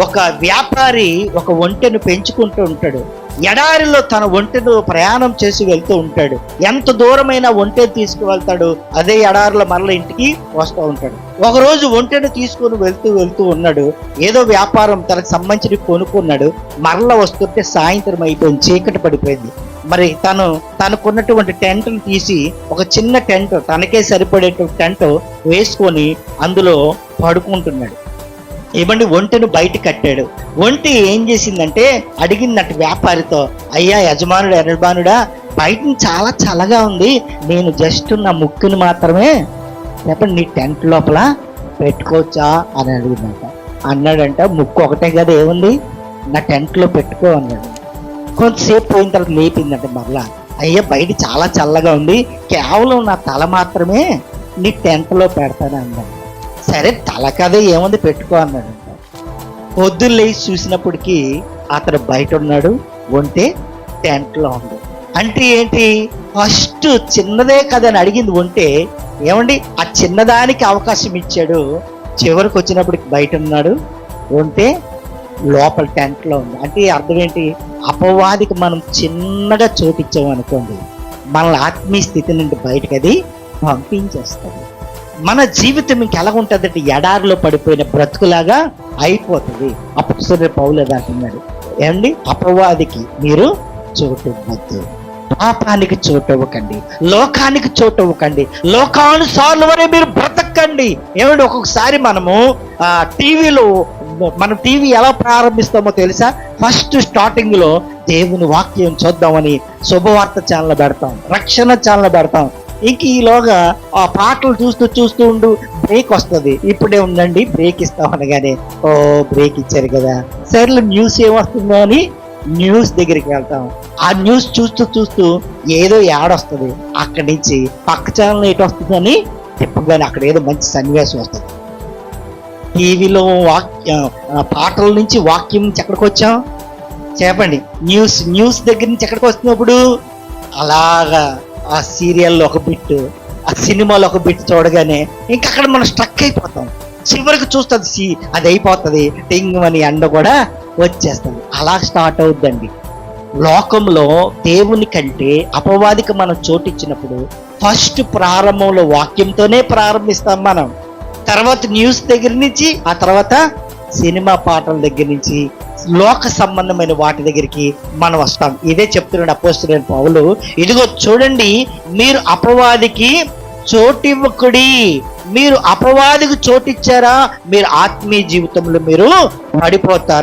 ఒక వ్యాపారి ఒక ఒంటెను పెంచుకుంటూ ఉంటాడు. ఎడారిలో తన ఒంటెను ప్రయాణం చేసి వెళ్తూ ఉంటాడు. ఎంత దూరమైన ఒంటెను తీసుకువెళ్తాడు, అదే ఎడారిలో మరల ఇంటికి వస్తూ ఉంటాడు. ఒకరోజు ఒంటెను తీసుకుని వెళ్తూ ఉన్నాడు. ఏదో వ్యాపారం తనకు సంబంధించి కొనుక్కున్నాడు. మరల వస్తుంటే సాయంత్రం అయిపోయింది, చీకటి పడిపోయింది. మరి తనకున్నటువంటి టెంట్ను తీసి ఒక చిన్న టెంట్, తనకే సరిపడేటువంటి టెంట్ వేసుకొని అందులో పడుకుంటున్నాడు. ఏమండి, ఒంటెను బయట కట్టాడు. ఒంటె ఏం చేసిందంటే అడిగిందంట వ్యాపారితో, అయ్యా యజమానుడా, బయట చాలా చల్లగా ఉంది, నేను జస్ట్ నా ముక్కుని మాత్రమే చెప్పండి నీ టెంట్ లోపల పెట్టుకోవచ్చా అని అడిగిందంట. అన్నాడంట, ముక్కు ఒకటే కదా ఏముంది, నా టెంట్లో పెట్టుకో అన్నాడు. కొంతసేపు పోయిన తర్వాత లేపిందంట మరలా, అయ్యా బయట చాలా చల్లగా ఉంది, కేవలం నా తల మాత్రమే నీ టెంట్లో పెడతాను అన్నాడు. సరే తల కదే ఏముంది పెట్టుకో అన్నాడంట. పొద్దున్న లేచి చూసినప్పటికీ అతను బయట ఉన్నాడు, ఒంటె టెంట్లో ఉంది. అంటే ఏంటి, ఫస్ట్ చిన్నదే కదా అని అడిగింది ఒంటె, ఏమండి ఆ చిన్నదానికి అవకాశం ఇచ్చాడు. చివరికి వచ్చినప్పటికి బయట ఉన్నాడు, ఒంటె లోపల టెంట్లో ఉంది. అంటే అర్థం ఏంటి, అపవాదికి మనం చిన్నగా చోటిచ్చామనుకోండి, మన ఆత్మీయ స్థితి నుండి బయటకు అది పంపించేస్తుంది. మన జీవితం ఇంకెలా ఉంటుందంటే ఎడారిలో పడిపోయిన బ్రతుకులాగా అయిపోతుంది. అప్పుడు పౌలు అంటున్నాడు, ఏమండి అపవాదికి మీరు చోటు ఇవ్వద్దు, పాపానికి చోటు ఇవ్వకండి, లోకానికి చోటు ఇవ్వకండి, లోకానుసారులనే మీరు బ్రతకండి. ఏమండి ఒక్కొక్కసారి మనము మనం టీవీ ఎలా ప్రారంభిస్తామో తెలుసా? ఫస్ట్ స్టార్టింగ్ లో దేవుని వాక్యం చూద్దామని శుభవార్త ఛానల్ పెడతాం, రక్షణ ఛానల్ పెడతాం. ఇంక ఈలోగా ఆ పాటలు చూస్తూ ఉండు, బ్రేక్ వస్తుంది. ఇప్పుడే ఉండండి బ్రేక్ ఇస్తాం అనగానే, ఓ బ్రేక్ ఇచ్చారు కదా, సర్లే న్యూస్ ఏమొస్తుందో అని న్యూస్ దగ్గరికి వెళ్తాం. ఆ న్యూస్ చూస్తూ ఏదో యాడ్ వస్తుంది, అక్కడి నుంచి పక్క ఛానల్ ఎటు వస్తుందని చెప్పగానే అక్కడ ఏదో మంచి సన్నివేశం వస్తుంది. టీవీలో పాటల నుంచి వాక్యం నుంచి ఎక్కడికి వచ్చాం చెప్పండి, న్యూస్ దగ్గర నుంచి ఎక్కడికి వస్తున్నప్పుడు అలాగా ఆ సీరియల్లో ఒక బిట్, ఆ సినిమాలో ఒక బిట్ చూడగానే ఇంకా అక్కడ మనం స్ట్రక్ అయిపోతాం. చివరికి చూస్తుంది అది అయిపోతుంది, టింగ్ అని ఎండ కూడా వచ్చేస్తుంది. అలా స్టార్ట్ అవుద్దండి. లోకంలో దేవుని కంటే అపవాదికి మనం చోటిచ్చినప్పుడు ఫస్ట్ ప్రారంభంలో వాక్యంతోనే ప్రారంభిస్తాం మనం, తర్వాత న్యూస్ దగ్గర నుంచి, ఆ తర్వాత సినిమా పాటల దగ్గర నుంచి లోక సంబంధమైన వాటి దగ్గరికి మనం వస్తాం. ఇదే చెప్తున్నాడు అపోస్తలుడైన పౌలు. ఇదిగో చూడండి, మీరు అపవాదికి చోటివ్వకుడి. మీరు అపవాదికి చోటిచ్చారా, మీరు ఆత్మీయ జీవితంలో మీరు పడిపోతారు.